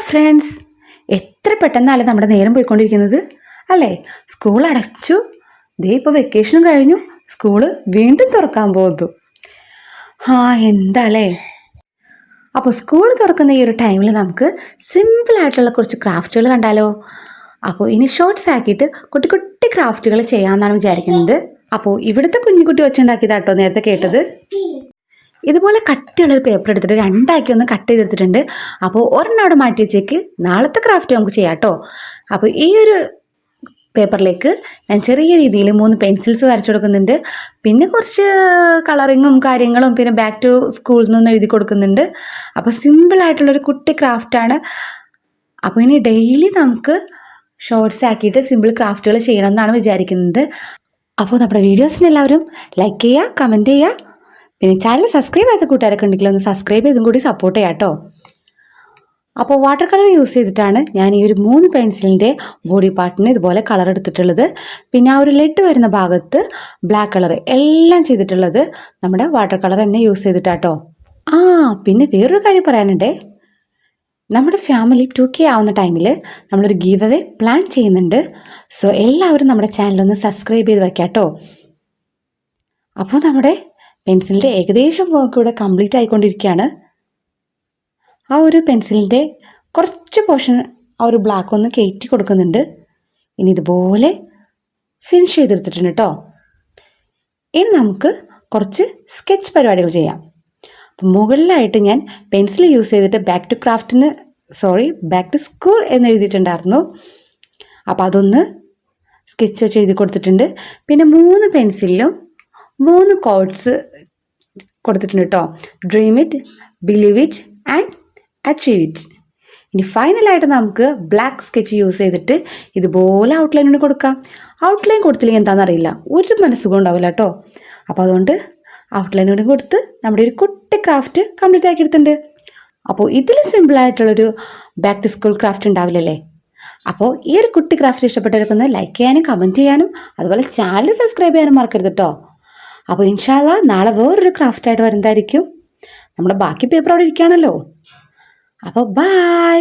Friends, എത്ര പെട്ടെന്നാണ് നമ്മുടെ നേരം പോയിക്കൊണ്ടിരിക്കുന്നത് അല്ലേ? സ്കൂൾ അടച്ചു, ദേ ഇപ്പോൾ വെക്കേഷനും കഴിഞ്ഞു, സ്കൂള് വീണ്ടും തുറക്കാൻ പോകുന്നു. എന്താല്ലേ. അപ്പോൾ സ്കൂൾ തുറക്കുന്ന ഈ ഒരു ടൈമിൽ നമുക്ക് സിമ്പിളായിട്ടുള്ള കുറച്ച് ക്രാഫ്റ്റുകൾ കണ്ടാലോ? അപ്പോൾ ഇനി ഷോർട്സ് ആക്കിയിട്ട് കുട്ടി കുട്ടി ക്രാഫ്റ്റുകൾ ചെയ്യാമെന്നാണ് വിചാരിക്കുന്നത്. അപ്പോൾ ഇവിടുത്തെ കുഞ്ഞുകുട്ടി വെച്ചുണ്ടാക്കിയതാട്ടോ നേരത്തെ കേട്ടത്. ഇതുപോലെ കട്ടിയുള്ളൊരു പേപ്പർ എടുത്തിട്ട് രണ്ടാക്കി ഒന്ന് കട്ട് ചെയ്തെടുത്തിട്ടുണ്ട്. അപ്പോൾ ഒരെണ്ണം അവിടെ മാറ്റി വെച്ചേക്ക്, നാളത്തെ ക്രാഫ്റ്റ് നമുക്ക് ചെയ്യാം കേട്ടോ. അപ്പോൾ ഈ ഒരു പേപ്പറിലേക്ക് ഞാൻ ചെറിയ രീതിയിൽ 3 പെൻസിൽസ് വരച്ചു കൊടുക്കുന്നുണ്ട്. പിന്നെ കുറച്ച് കളറിങ്ങും കാര്യങ്ങളും പിന്നെ ബാക്ക് ടു സ്കൂളിൽ നിന്ന് എഴുതി കൊടുക്കുന്നുണ്ട്. അപ്പോൾ സിമ്പിളായിട്ടുള്ളൊരു കുട്ടി ക്രാഫ്റ്റാണ്. അപ്പോൾ ഇനി ഡെയിലി നമുക്ക് ഷോർട്സ് ആക്കിയിട്ട് സിമ്പിൾ ക്രാഫ്റ്റുകൾ ചെയ്യണമെന്നാണ് വിചാരിക്കുന്നത്. അപ്പോൾ നമ്മുടെ വീഡിയോസിന് എല്ലാവരും ലൈക്ക് ചെയ്യുക, കമൻറ്റ് ചെയ്യുക. പിന്നെ ചാനൽ സബ്സ്ക്രൈബ് ചെയ്ത കൂട്ടുകാരൊക്കെ ഉണ്ടെങ്കിൽ ഒന്ന് സബ്സ്ക്രൈബ് ചെയ്തും കൂടി സപ്പോർട്ട് ചെയ്യാം കേട്ടോ. അപ്പോൾ വാട്ടർ കളർ യൂസ് ചെയ്തിട്ടാണ് ഞാൻ ഈ ഒരു 3 പെൻസിലിൻ്റെ ബോഡി പാർട്ടിന് ഇതുപോലെ കളർ എടുത്തിട്ടുള്ളത്. പിന്നെ ആ ഒരു ലെഡ് വരുന്ന ഭാഗത്ത് ബ്ലാക്ക് കളർ എല്ലാം ചെയ്തിട്ടുള്ളത് നമ്മുടെ വാട്ടർ കളർ തന്നെ യൂസ് ചെയ്തിട്ടാട്ടോ. പിന്നെ വേറൊരു കാര്യം പറയാനുണ്ടേ. നമ്മുടെ ഫാമിലി 2K ആവുന്ന ടൈമിൽ നമ്മളൊരു ഗീവ് അവേ പ്ലാൻ ചെയ്യുന്നുണ്ട്. സോ എല്ലാവരും നമ്മുടെ ചാനലൊന്ന് സബ്സ്ക്രൈബ് ചെയ്ത് വയ്ക്കാം കേട്ടോ. അപ്പോൾ നമ്മുടെ പെൻസിലിൻ്റെ ഏകദേശം വർക്ക് ഇവിടെ കംപ്ലീറ്റ് ആയിക്കൊണ്ടിരിക്കുകയാണ്. ആ ഒരു പെൻസിലിൻ്റെ കുറച്ച് പോർഷൻ ആ ഒരു ബ്ലാക്ക് ഒന്ന് കയറ്റി കൊടുക്കുന്നുണ്ട്. ഇനി ഇതുപോലെ ഫിനിഷ് ചെയ്തെടുത്തിട്ടുണ്ട് കേട്ടോ. ഇനി നമുക്ക് കുറച്ച് സ്കെച്ച് പരിപാടികൾ ചെയ്യാം. അപ്പം മുകളിലായിട്ട് ഞാൻ പെൻസിൽ യൂസ് ചെയ്തിട്ട് ബാക്ക് ടു സ്കൂൾ എന്ന് എഴുതിയിട്ടുണ്ടായിരുന്നു. അപ്പോൾ അതൊന്ന് സ്കെച്ച് വെച്ച് എഴുതി കൊടുത്തിട്ടുണ്ട്. പിന്നെ 3 പെൻസിലിലും 3 കോഡ്സ് കൊടുത്തിട്ടുണ്ട് കേട്ടോ. Dream it, believe it and achieve it. ഇനി ഫൈനലായിട്ട് നമുക്ക് ബ്ലാക്ക് സ്കെച്ച് യൂസ് ചെയ്തിട്ട് ഇതുപോലെ ഔട്ട്ലൈനിന് കൊടുക്കാം. ഔട്ട്ലൈൻ കൊടുത്തില്ലെങ്കിൽ എന്താണെന്നറിയില്ല, ഒരു മനസ്സുഖം ഉണ്ടാവില്ല കേട്ടോ. അപ്പോൾ അതുകൊണ്ട് ഔട്ട്ലൈനോട് കൊടുത്ത് നമ്മുടെ ഒരു കുട്ടി ക്രാഫ്റ്റ് കംപ്ലീറ്റ് ആക്കി എടുത്തിട്ടുണ്ട്. അപ്പോൾ ഇതിൽ സിമ്പിളായിട്ടുള്ളൊരു ബാക്ക് ടു സ്കൂൾ ക്രാഫ്റ്റ് ഉണ്ടാവില്ലല്ലേ. അപ്പോൾ ഈ ഒരു കുട്ടി ക്രാഫ്റ്റ് ഇഷ്ടപ്പെട്ടവരൊക്കെ ഒന്ന് ലൈക്ക് ചെയ്യാനും കമൻറ്റ് ചെയ്യാനും അതുപോലെ ചാനൽ സബ്സ്ക്രൈബ് ചെയ്യാനും മറക്കരുത് കേട്ടോ. അപ്പോൾ ഇൻഷാ അല്ലാ നാളെ വേറൊരു ക്രാഫ്റ്റായിട്ട് വരുന്നതായിരിക്കും. നമ്മുടെ ബാക്കി പേപ്പർ അവിടെ ഇരിക്കുകയാണല്ലോ. അപ്പോൾ ബൈ.